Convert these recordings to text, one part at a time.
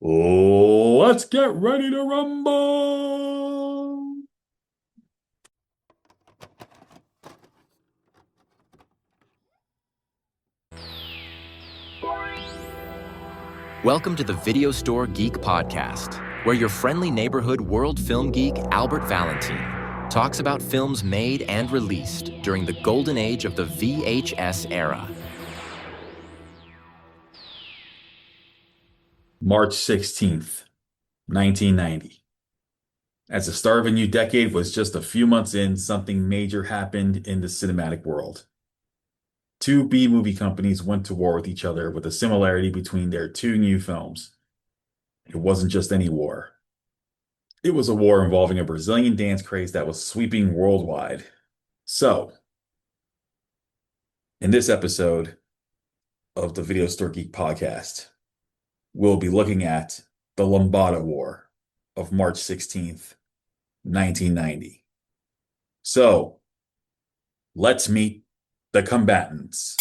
Let's get ready to rumble. Welcome to the Video Store Geek Podcast, where your friendly neighborhood world film geek Albert Valentine talks about films made and released during the golden age of the VHS era. March 16th, 1990. As the start of a new decade was just a few months in, something major happened in the cinematic world. Two B-movie companies went to war with each other with a similarity between their two new films. It wasn't just any war. It was a war involving a Brazilian dance craze that was sweeping worldwide. So, in this episode of the Video Store Geek Podcast, we'll be looking at the Lambada War of March 16th, 1990. So, let's meet the combatants.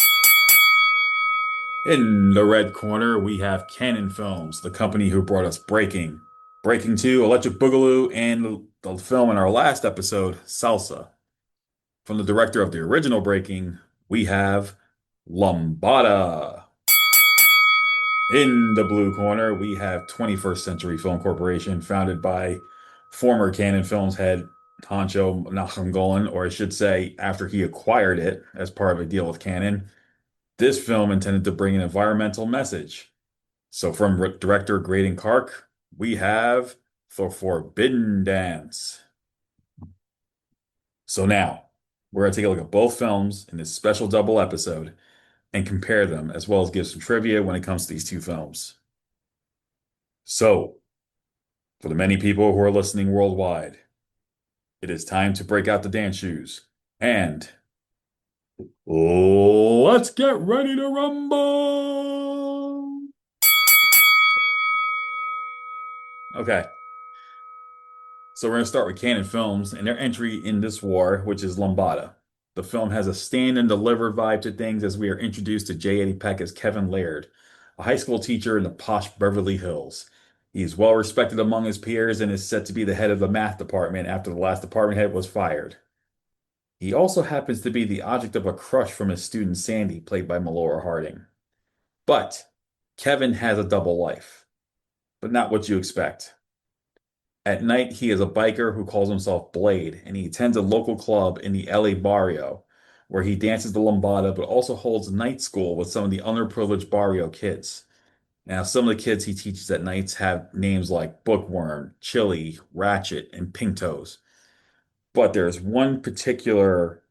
In the red corner, we have Cannon Films, the company who brought us Breaking 2, Electric Boogaloo, and the film in our last episode, Salsa. From the director of the original Breaking, we have Lambada. In the blue corner, we have 21st Century Film Corporation, founded by former Cannon Films head honcho Nachum Golan, or I should say, after he acquired it as part of a deal with Cannon. This film intended to bring an environmental message. So from director Graydon Clark, we have The Forbidden Dance. So now, we're going to take a look at both films in this special double episode and compare them, as well as give some trivia when it comes to these two films. So, for the many people who are listening worldwide, it is time to break out the dance shoes and let's get ready to rumble. Okay. So we're going to start with Cannon Films and their entry in this war, which is Lambada. The film has a stand and deliver vibe to things as we are introduced to J. Eddie Peck as Kevin Laird, a high school teacher in the posh Beverly Hills. He is well respected among his peers and is set to be the head of the math department after the last department head was fired. He also happens to be the object of a crush from his student Sandy, played by Melora Harding. But Kevin has a double life, but not what you expect. At night, he is a biker who calls himself Blade, and he attends a local club in the LA barrio where he dances the lambada, but also holds night school with some of the underprivileged barrio kids. Now, some of the kids he teaches at nights have names like Bookworm, Chili, Ratchet, and Pink Toes. But there's one particular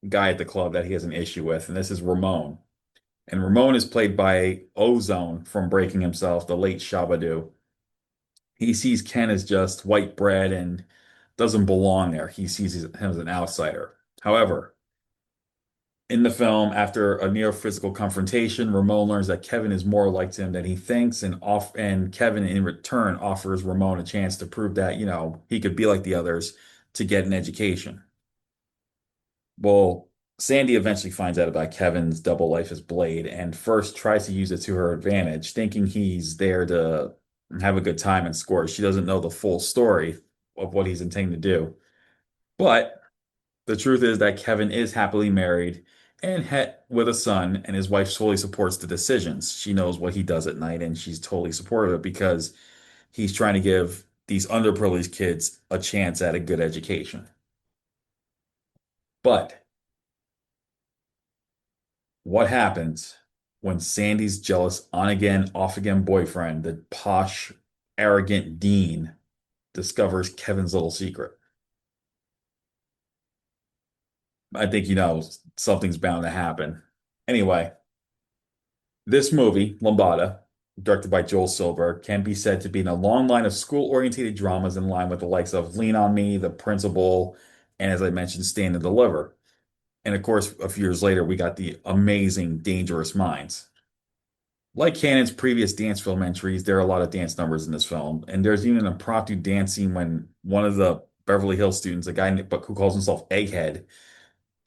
guy at the club that he has an issue with, and this is Ramon. And Ramon is played by Ozone from Breaking himself, the late Shabba-Doo. He sees Ken as just white bread and doesn't belong there. He sees him as an outsider. However, in the film, after a near physical confrontation, Ramon learns that Kevin is more like him than he thinks, and Kevin in return offers Ramon a chance to prove that, he could be like the others to get an education. Well, Sandy eventually finds out about Kevin's double life as Blade and first tries to use it to her advantage, thinking he's there to have a good time and score. She doesn't know the full story of what he's intending to do. But the truth is that Kevin is happily married and with a son, and his wife fully supports the decisions. She knows what he does at night, and she's totally supportive of it because he's trying to give these underprivileged kids a chance at a good education. But what happens when Sandy's jealous on-again, off-again boyfriend, the posh, arrogant Dean, discovers Kevin's little secret? I think something's bound to happen. Anyway, this movie, Lambada, directed by Joel Silver, can be said to be in a long line of school-oriented dramas in line with the likes of Lean on Me, The Principal, and as I mentioned, Stand and Deliver. And of course, a few years later, we got the amazing Dangerous Minds. Like Cannon's previous dance film entries, there are a lot of dance numbers in this film, and there's even an impromptu dance scene when one of the Beverly Hills students, a guy who calls himself Egghead,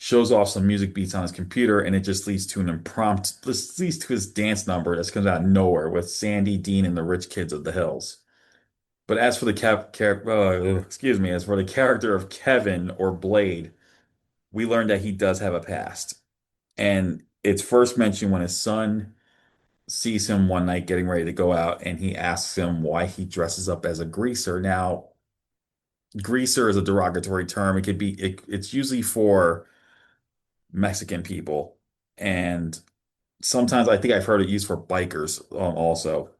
shows off some music beats on his computer, and it just leads to an impromptu, this leads to his dance number that comes out of nowhere with Sandy, Dean, and the rich kids of the hills. But as for the as for the character of Kevin or Blade, we learned that he does have a past. And it's first mentioned when his son sees him one night getting ready to go out, and he asks him why he dresses up as a greaser. Now, greaser is a derogatory term. It's usually for Mexican people. And sometimes I think I've heard it used for bikers also.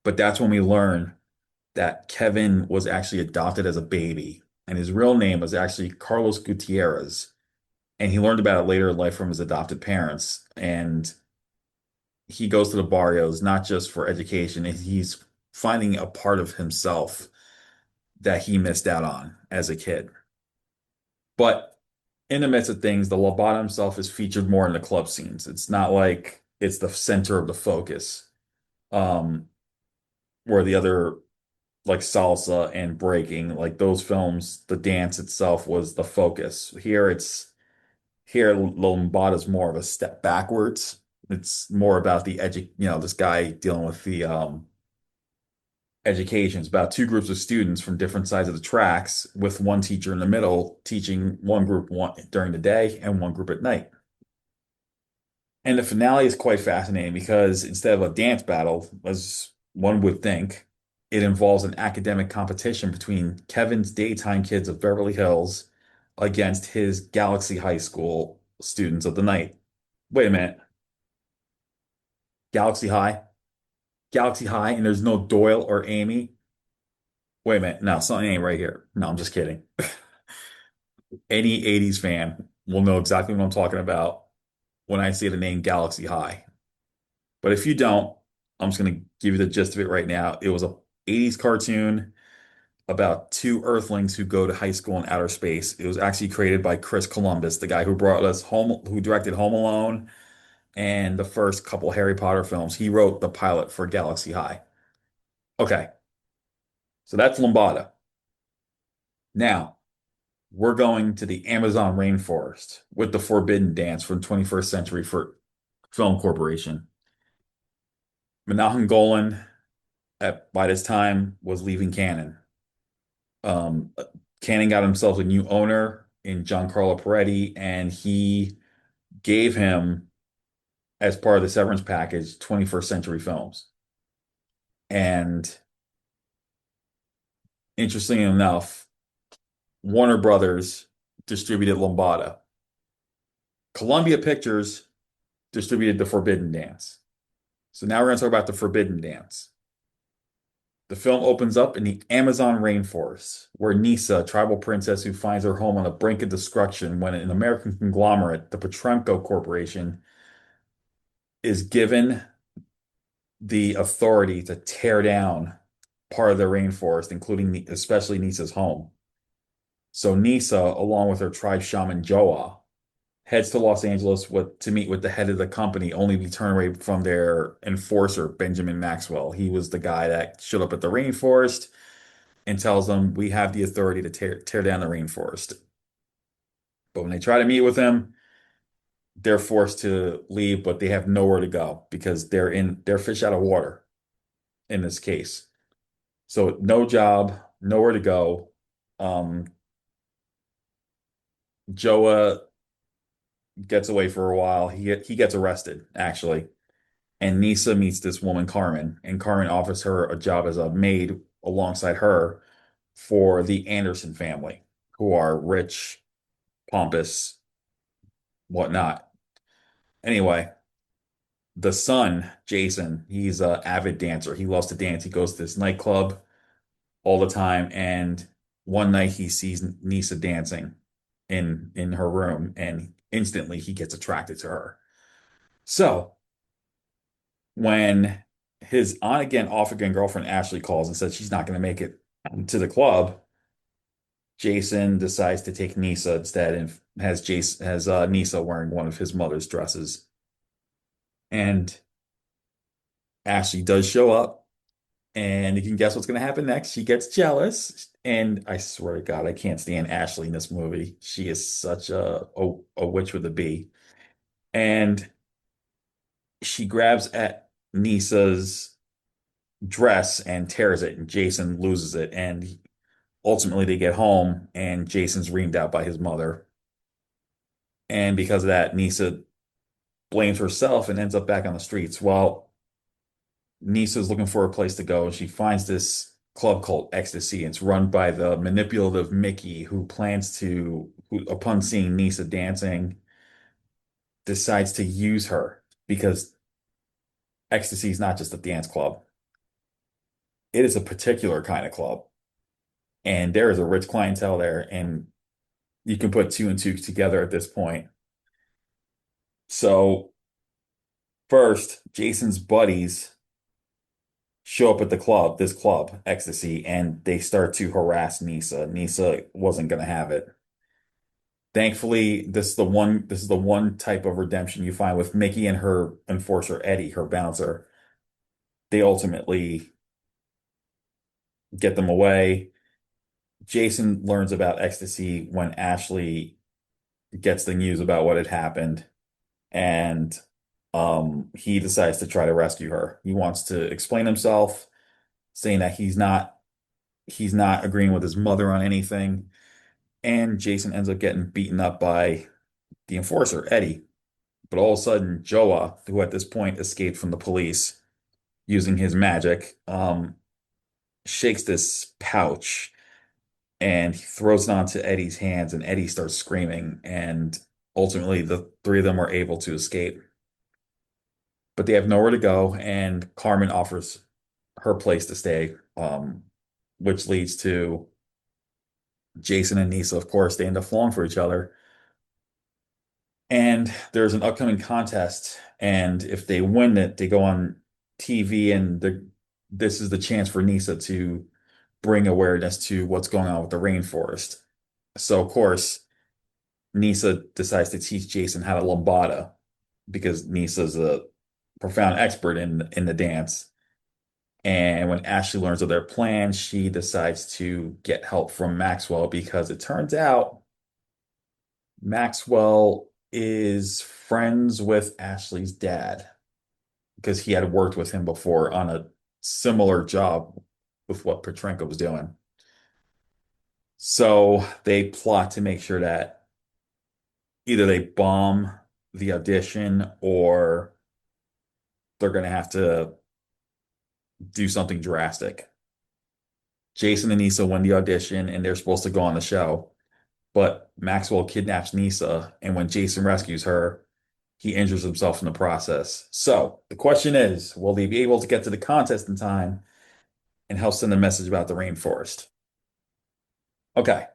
But that's when we learn that Kevin was actually adopted as a baby, and his real name was actually Carlos Gutierrez. And he learned about it later in life from his adopted parents. And he goes to the barrios not just for education, he's finding a part of himself that he missed out on as a kid. But in the midst of things, the Lambada himself is featured more in the club scenes. It's not like it's the center of the focus, um, where the other like salsa and breaking, like those films, the dance itself was the focus. Here Lambada is more of a step backwards. It's more about this guy dealing with the education. It's about two groups of students from different sides of the tracks, with one teacher in the middle teaching one group during the day and one group at night. And the finale is quite fascinating because instead of a dance battle, as one would think, it involves an academic competition between Kevin's daytime kids of Beverly Hills against his Galaxy High School students of the night. Wait a minute. Galaxy High? Galaxy High, and there's no Doyle or Amy? Wait a minute. No, something ain't right here. No, I'm just kidding. Any 80s fan will know exactly what I'm talking about when I say the name Galaxy High. But if you don't, I'm just going to give you the gist of it right now. It was a 80s cartoon about two Earthlings who go to high school in outer space. It was actually created by Chris Columbus, the guy who brought us home, who directed Home Alone and the first couple Harry Potter films. He wrote the pilot for Galaxy High. Okay, so that's Lambada. Now, we're going to the Amazon rainforest with the Forbidden Dance from 21st Century for Film Corporation. Menahem Golan, by this time, was leaving Canon. Um, Canon got himself a new owner in Giancarlo Peretti, and he gave him, as part of the severance package, 21st Century Films. And interestingly enough, Warner Brothers distributed Lambada. Columbia Pictures distributed The Forbidden Dance. So now we're going to talk about The Forbidden Dance. The film opens up in the Amazon rainforest, where Nisa, a tribal princess who finds her home on the brink of destruction when an American conglomerate, the Petremco Corporation, is given the authority to tear down part of the rainforest, including especially Nisa's home. So Nisa, along with her tribe shaman Joa, heads to Los Angeles to meet with the head of the company, only to be turned away from their enforcer, Benjamin Maxwell. He was the guy that showed up at the rainforest and tells them, we have the authority to tear down the rainforest. But when they try to meet with him, they're forced to leave, but they have nowhere to go because they're fish out of water in this case. So no job, nowhere to go. Um, Joa gets away for a while. He gets arrested, actually. And Nisa meets this woman, Carmen, and Carmen offers her a job as a maid alongside her for the Anderson family, who are rich, pompous, whatnot. Anyway, the son, Jason, he's an avid dancer. He loves to dance. He goes to this nightclub all the time. And one night he sees Nisa dancing in her room, and instantly he gets attracted to her. So when his on again, off again girlfriend Ashley calls and says she's not going to make it to the club, Jason decides to take Nisa instead and has Nisa wearing one of his mother's dresses. And Ashley does show up, and you can guess what's going to happen next. She gets jealous And I swear to God, I can't stand Ashley in this movie. She is such a witch with a B. And she grabs at Nisa's dress and tears it, and Jason loses it. And ultimately, they get home, and Jason's reamed out by his mother. And because of that, Nisa blames herself and ends up back on the streets. Well, Nisa's looking for a place to go, and she finds this club called Ecstasy. It's run by the manipulative Mickey, who plans to, who, upon seeing Nisa dancing, decides to use her because Ecstasy is not just a dance club. It is a particular kind of club, and there is a rich clientele there, and you can put two and two together at this point. So first, Jason's buddies show up at the club, this club, Ecstasy, and they start to harass Nisa. Nisa wasn't going to have it. Thankfully, this is the one type of redemption you find with Mickey and her enforcer, Eddie, her bouncer. They ultimately get them away. Jason learns about Ecstasy when Ashley gets the news about what had happened, and he decides to try to rescue her. He wants to explain himself, saying that he's not agreeing with his mother on anything. And Jason ends up getting beaten up by the enforcer, Eddie. But all of a sudden, Joa, who at this point escaped from the police using his magic, shakes this pouch and he throws it onto Eddie's hands, and Eddie starts screaming. And ultimately, the three of them are able to escape. But they have nowhere to go, and Carmen offers her place to stay, which leads to Jason and Nisa, of course, they end up falling for each other. And there's an upcoming contest, and if they win it, they go on TV, and this is the chance for Nisa to bring awareness to what's going on with the rainforest. So, of course, Nisa decides to teach Jason how to lambada because Nisa's a profound expert in the dance. And when Ashley learns of their plan, she decides to get help from Maxwell because it turns out Maxwell is friends with Ashley's dad because he had worked with him before on a similar job with what Petrenko was doing. So they plot to make sure that either they bomb the audition or they're going to have to do something drastic. Jason and Nisa win the audition and they're supposed to go on the show. But Maxwell kidnaps Nisa, and when Jason rescues her, he injures himself in the process. So the question is, will they be able to get to the contest in time and help send a message about the rainforest? Okay.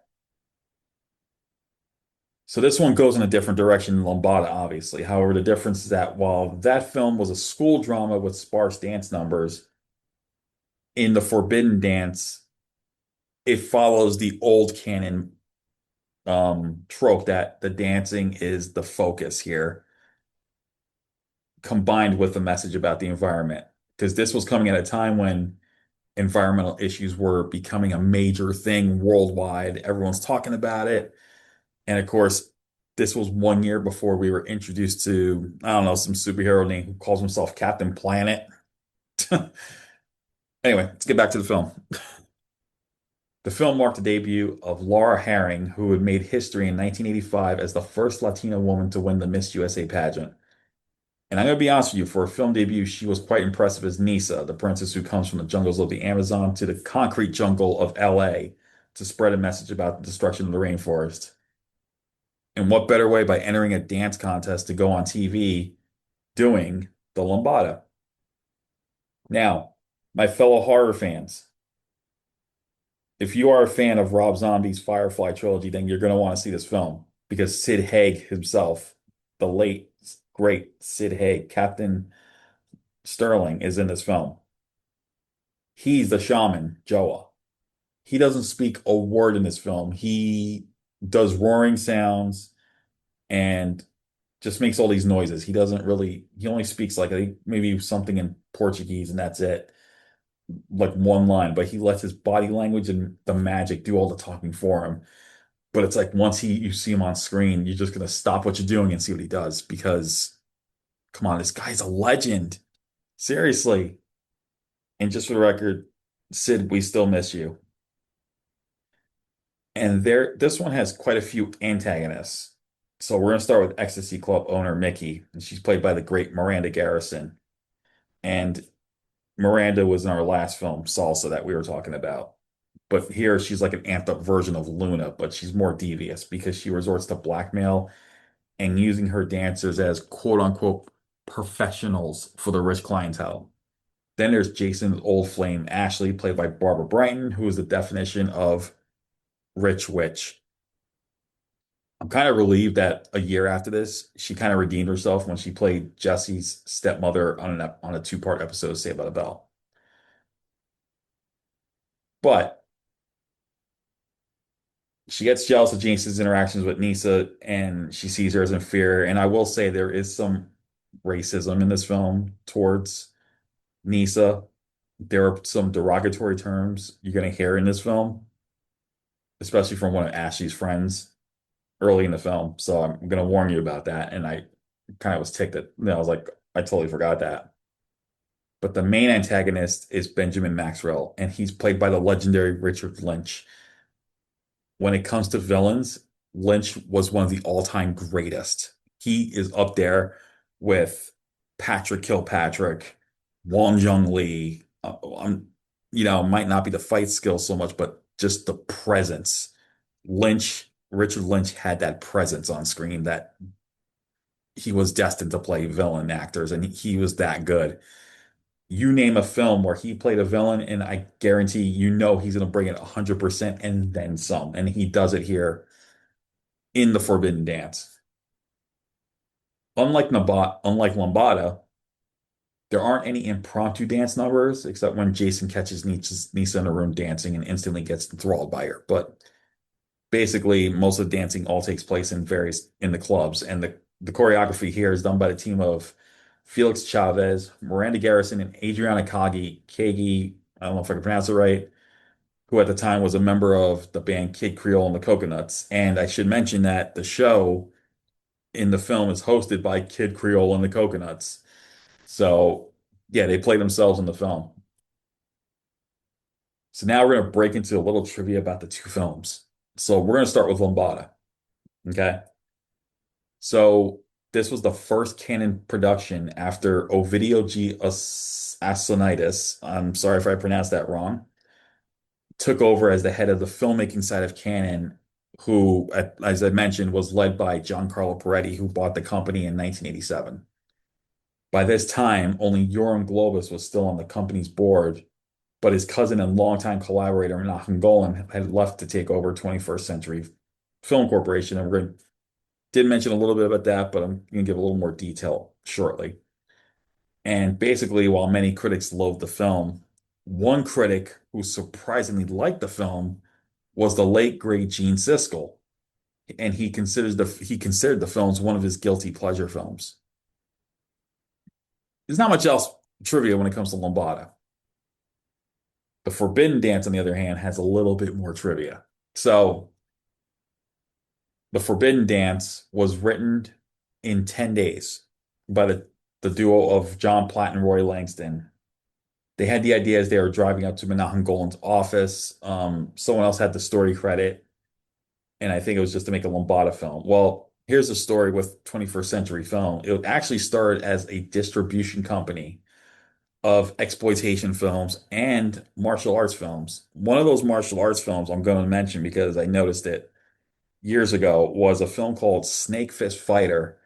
So this one goes in a different direction than Lambada, obviously. However, the difference is that while that film was a school drama with sparse dance numbers, in the Forbidden Dance, it follows the old canon trope that the dancing is the focus here, combined with the message about the environment. Because this was coming at a time when environmental issues were becoming a major thing worldwide. Everyone's talking about it. And of course, this was 1 year before we were introduced to, I don't know, some superhero name who calls himself Captain Planet. Anyway, let's get back to the film. The film marked the debut of Laura Herring, who had made history in 1985 as the first Latina woman to win the Miss USA pageant. And I'm going to be honest with you, for a film debut, she was quite impressive as Nisa, the princess who comes from the jungles of the Amazon to the concrete jungle of LA to spread a message about the destruction of the rainforest. And what better way by entering a dance contest to go on TV doing the Lambada? Now, my fellow horror fans, if you are a fan of Rob Zombie's Firefly trilogy, then you're going to want to see this film because Sid Haig himself, the late, great Sid Haig, Captain Sterling, is in this film. He's the shaman, Joa. He doesn't speak a word in this film. He does roaring sounds and just makes all these noises. He doesn't really, he only speaks like maybe something in Portuguese and that's it. like one line, but he lets his body language and the magic do all the talking for him. But it's like once you see him on screen, you're just gonna stop what you're doing and see what he does because come on, this guy's a legend. Seriously. And just for the record, Sid, we still miss you. And this one has quite a few antagonists. So we're gonna start with Ecstasy Club owner Mickey, and she's played by the great Miranda Garrison. And Miranda was in our last film, Salsa, that we were talking about. But here she's like an amped up version of Luna, but she's more devious because she resorts to blackmail and using her dancers as quote unquote professionals for the rich clientele. Then there's Jason's old flame, Ashley, played by Barbara Brighton, who is the definition of rich witch. I'm kind of relieved that a year after this, she kind of redeemed herself when she played Jesse's stepmother on a two-part episode of Saved by the Bell. But she gets jealous of James's interactions with Nisa and she sees her as inferior. And I will say there is some racism in this film towards Nisa. There are some derogatory terms you're going to hear in this film, especially from one of Ashley's friends early in the film. So I'm going to warn you about that. And I kind of was ticked at, I was like, I totally forgot that. But the main antagonist is Benjamin Maxwell, and he's played by the legendary Richard Lynch. When it comes to villains, Lynch was one of the all-time greatest. He is up there with Patrick Kilpatrick, Wong Jung Lee. Might not be the fight skill so much, but just the presence. Richard Lynch had that presence on screen that he was destined to play villain actors, and he was that good. You name a film where he played a villain, and I guarantee he's going to bring it 100% and then some. And he does it here in The Forbidden Dance. Unlike Lambada, there aren't any impromptu dance numbers except when Jason catches Nisa in a room dancing and instantly gets enthralled by her. But basically, most of the dancing all takes place in the clubs, and the choreography here is done by the team of Felix Chavez, Miranda Garrison, and Adriana Kagi. I don't know if I can pronounce it right, who at the time was a member of the band Kid Creole and the Coconuts. And I should mention that the show in the film is hosted by Kid Creole and the Coconuts. So yeah, they play themselves in the film. So now we're going to break into a little trivia about the two films. So we're going to start with Lambada. Okay. So this was the first canon production after Ovidio G. Asonitis. I'm sorry if I pronounced that wrong. Took over as the head of the filmmaking side of Canon, who, as I mentioned, was led by Giancarlo Peretti, who bought the company in 1987. By this time, only Yoram Globus was still on the company's board, but his cousin and longtime collaborator, Menachem Golan, had left to take over 21st Century Film Corporation. And did mention a little bit about that, but I'm going to give a little more detail shortly. And basically, while many critics loathed the film, one critic who surprisingly liked the film was the late great Gene Siskel, and he considered the films one of his guilty pleasure films. There's not much else trivia when it comes to Lambada. The Forbidden Dance, on the other hand, has a little bit more trivia. So, The Forbidden Dance was written in 10 days by the duo of John Platt and Roy Langston. They had the idea as they were driving up to Menachem Golan's office. Someone else had the story credit, and I think it was just to make a Lambada film. Well, here's the story with 21st Century Film. It actually started as a distribution company of exploitation films and martial arts films. One of those martial arts films I'm going to mention because I noticed it years ago was a film called Snake Fist Fighter,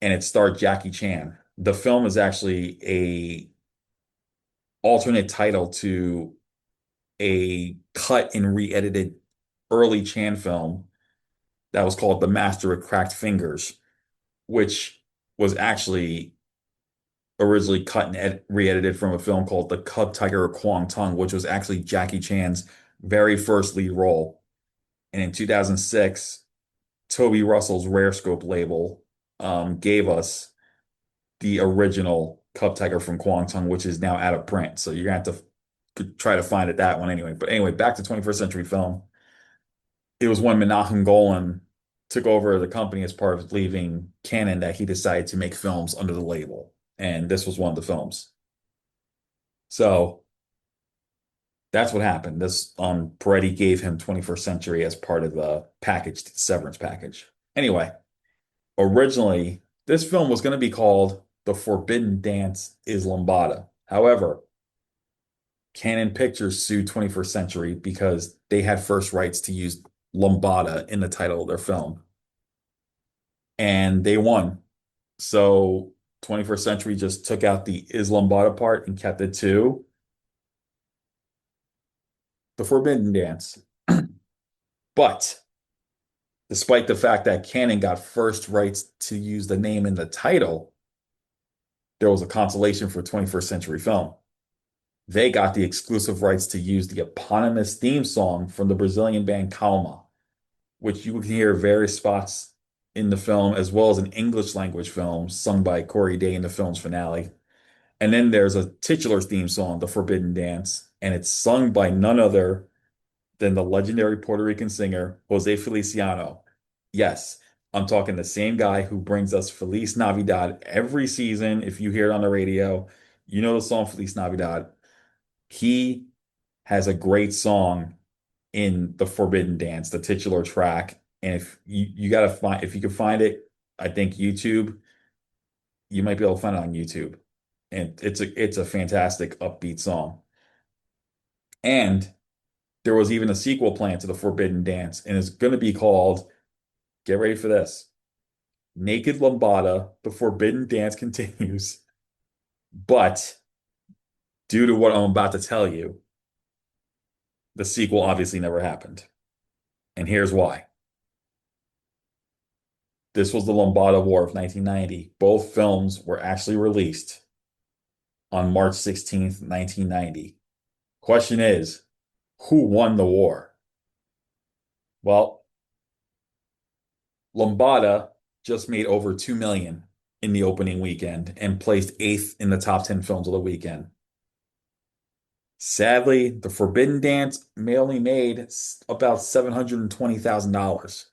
and it starred Jackie Chan. The film is actually a alternate title to a cut and re-edited early Chan film that was called The Master of Cracked Fingers, which was actually originally cut and re-edited from a film called The Cub Tiger of Kwang Tung, which was actually Jackie Chan's very first lead role. And in 2006, Toby Russell's Rare Scope label gave us the original Cub Tiger from Kwang Tung, which is now out of print. So you're gonna have to could try to find it that one anyway. But anyway, back to 21st century film. It was when Menachem Golan took over the company as part of leaving Canon that he decided to make films under the label. And this was one of the films. So that's what happened. This Peretti gave him 21st century as part of the package, severance package. Anyway, originally this film was going to be called The Forbidden Dance is Lambada. However, Canon Pictures sued 21st Century because they had first rights to use Lambada in the title of their film. And they won. So 21st Century just took out the is Lambada part and kept it to The Forbidden Dance. But despite the fact that Canon got first rights to use the name in the title, there was a consolation for 21st Century Film. They got the exclusive rights to use the eponymous theme song from the Brazilian band Calma, which you can hear various spots in the film, as well as an English language film sung by Corey Day in the film's finale. And then there's a titular theme song, The Forbidden Dance, and it's sung by none other than the legendary Puerto Rican singer Jose Feliciano. Yes, I'm talking the same guy who brings us Feliz Navidad every season. If you hear it on the radio, you know the song Feliz Navidad. He has a great song in The Forbidden Dance, the titular track. And if you gotta find if you can find it, I think YouTube, you might be able to find it on YouTube. And it's a fantastic upbeat song. And there was even a sequel planned to The Forbidden Dance, and it's gonna be called, get ready for this, Naked Lambada, The Forbidden Dance Continues. But due to what I'm about to tell you, the sequel obviously never happened. And here's why. This was the Lambada War of 1990. Both films were actually released on March 16th, 1990. Question is, who won the war? Well, Lambada just made over 2 million in the opening weekend and placed eighth in the top 10 films of the weekend. Sadly, The Forbidden Dance only made about $720,000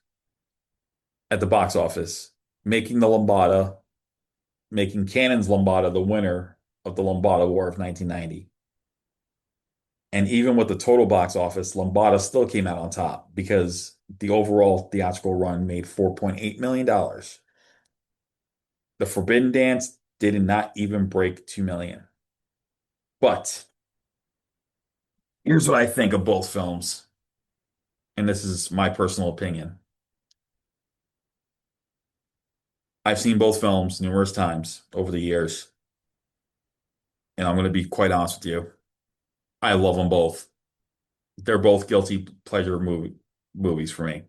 at the box office, making the Lambada, making Cannon's Lambada the winner of the Lambada War of 1990. And even with the total box office, Lambada still came out on top because the overall theatrical run made $4.8 million. The Forbidden Dance did not even break 2 million. But here's what I think of both films, and this is my personal opinion. I've seen both films numerous times over the years, and I'm going to be quite honest with you. I love them both. They're both guilty pleasure movies for me.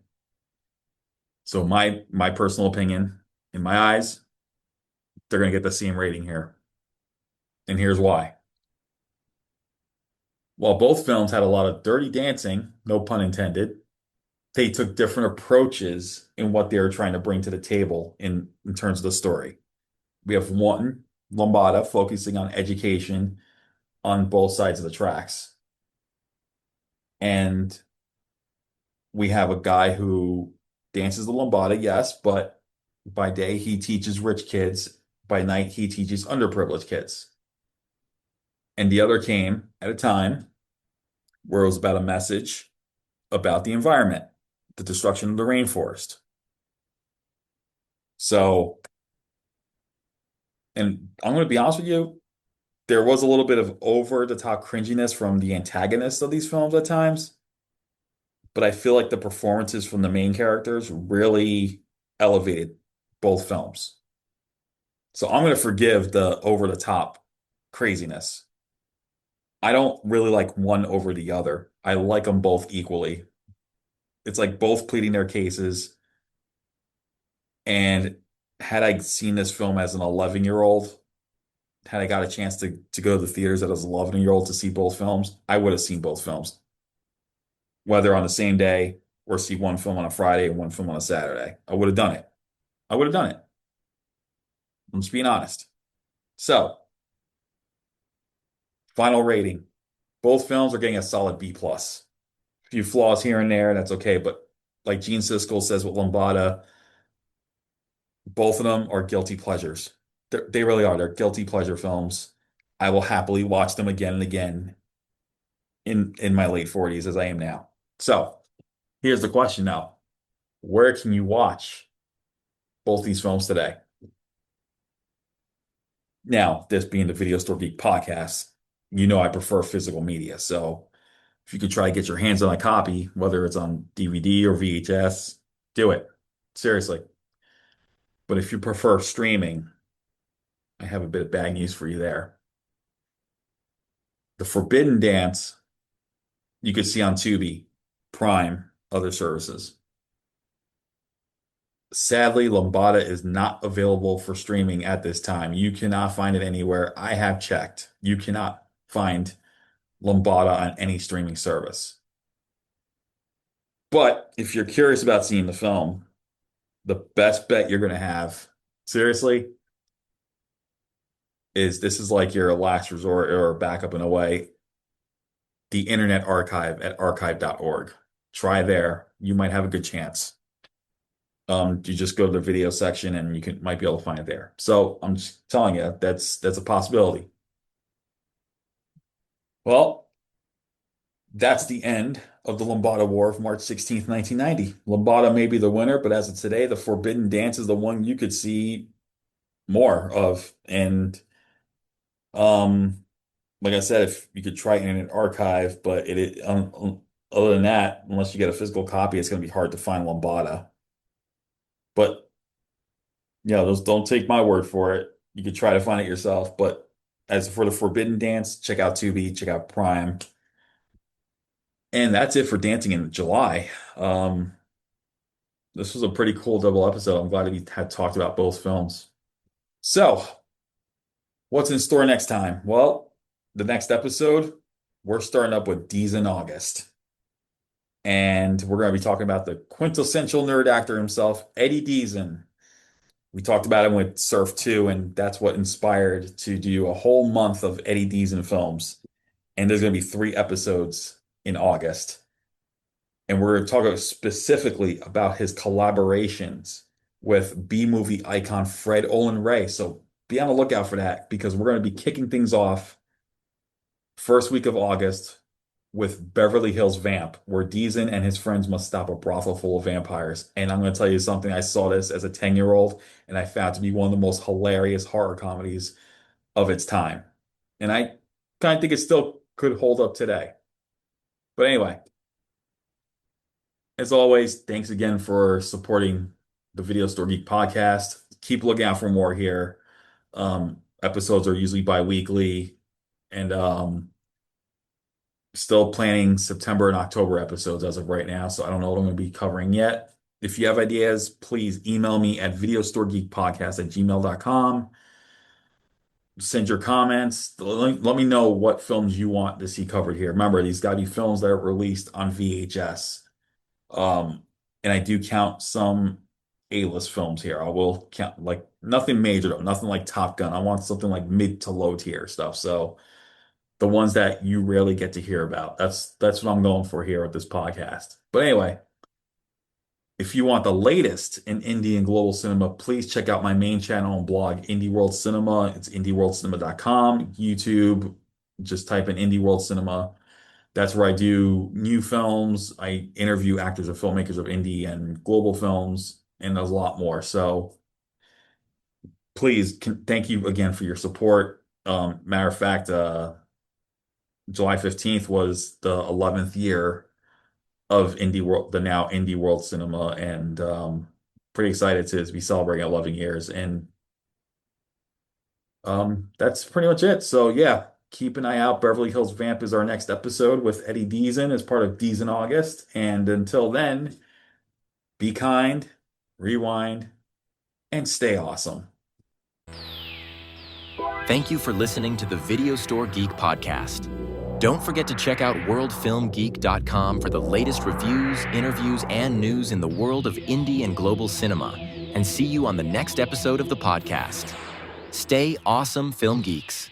So my personal opinion, in my eyes, they're going to get the same rating here. And here's why. While both films had a lot of dirty dancing, no pun intended, they took different approaches in what they were trying to bring to the table in terms of the story. We have one, Lambada, focusing on education on both sides of the tracks. And we have a guy who dances the Lambada, yes, but by day he teaches rich kids, by night he teaches underprivileged kids. And the other came at a time where it was about a message about the environment, the destruction of the rainforest. So, and I'm going to be honest with you, there was a little bit of over the top cringiness from the antagonists of these films at times, but I feel like the performances from the main characters really elevated both films. So I'm going to forgive the over the top craziness. I don't really like one over the other. I like them both equally. It's like both pleading their cases. And had I seen this film as an 11-year-old, had I got a chance to go to the theaters as an 11-year-old to see both films, I would have seen both films, whether on the same day or see one film on a Friday and one film on a Saturday. I would have done it. I would have done it. I'm just being honest. So, final rating. Both films are getting a solid B plus. A few flaws here and there, that's okay. But like Gene Siskel says with Lambada, both of them are guilty pleasures. They really are. They're guilty pleasure films. I will happily watch them again and again in my late 40s as I am now. So here's the question now. Where can you watch both these films today? Now, this being the Video Store Geek podcast, you know I prefer physical media. So if you could try to get your hands on a copy, whether it's on DVD or VHS, do it. Seriously. But if you prefer streaming, I have a bit of bad news for you there. The Forbidden Dance you could see on Tubi, Prime, other services. Sadly, Lambada is not available for streaming at this time. You cannot find it anywhere. I have checked. You cannot find Lambada on any streaming service. But if you're curious about seeing the film, the best bet you're going to have, seriously, is this is like your last resort or backup in a way, the Internet Archive at archive.org. Try there. You might have a good chance. You just go to the video section and you might be able to find it there. So I'm just telling you that's a possibility. Well, that's the end of the Lambada War of March 16th, 1990. Lambada may be the winner, but as of today, the Forbidden Dance is the one you could see more of. And like I said, if you could try it in an archive, but other than that, unless you get a physical copy, it's going to be hard to find Lambada. But yeah, those don't take my word for it. You could try to find it yourself. But as for the Forbidden Dance, check out Tubi, check out Prime. And that's it for Dancing in July. This was a pretty cool double episode. I'm glad we had talked about both films. So, what's in store next time? Well, the next episode, we're starting up with D's in August. And we're going to be talking about the quintessential nerd actor himself, Eddie Deezen. We talked about him with Surf 2, and that's what inspired to do a whole month of Eddie Deezen films. And there's going to be 3 episodes in August. And we're going to talk specifically about his collaborations with B-movie icon Fred Olen Ray. So be on the lookout for that because we're going to be kicking things off first week of August with Beverly Hills Vamp, where Deezen and his friends must stop a brothel full of vampires. And I'm going to tell you something. I saw this as a 10-year-old, and I found it to be one of the most hilarious horror comedies of its time. And I kind of think it still could hold up today. But anyway, as always, thanks again for supporting the Video Store Geek podcast. Keep looking out for more here. Episodes are usually bi-weekly, and still planning September and October episodes as of right now, so I don't know what I'm going to be covering yet. If you have ideas, please email me at videostoregeekpodcast@gmail.com. Send your comments. Let me know what films you want to see covered here. Remember, these got to be films that are released on VHS. And I do count some A-list films here. I will count like nothing major though, nothing like Top Gun. I want something like mid to low tier stuff. So the ones that you rarely get to hear about. That's what I'm going for here with this podcast. But anyway, if you want the latest in indie and global cinema, please check out my main channel and blog, Indie World Cinema. It's indieworldcinema.com. YouTube, just type in Indie World Cinema. That's where I do new films. I interview actors and filmmakers of indie and global films, and there's a lot more. So please, thank you again for your support. Matter of fact, July 15th was the 11th year of Indie World, the now Indie World Cinema, and pretty excited to be celebrating 11 years. And that's pretty much it. So yeah, keep an eye out. Beverly Hills Vamp is our next episode with Eddie Deezen as part of Deezen August. And until then, be kind, rewind, and stay awesome. Thank you for listening to the Video Store Geek podcast. Don't forget to check out worldfilmgeek.com for the latest reviews, interviews, and news in the world of indie and global cinema. And see you on the next episode of the podcast. Stay awesome, film geeks.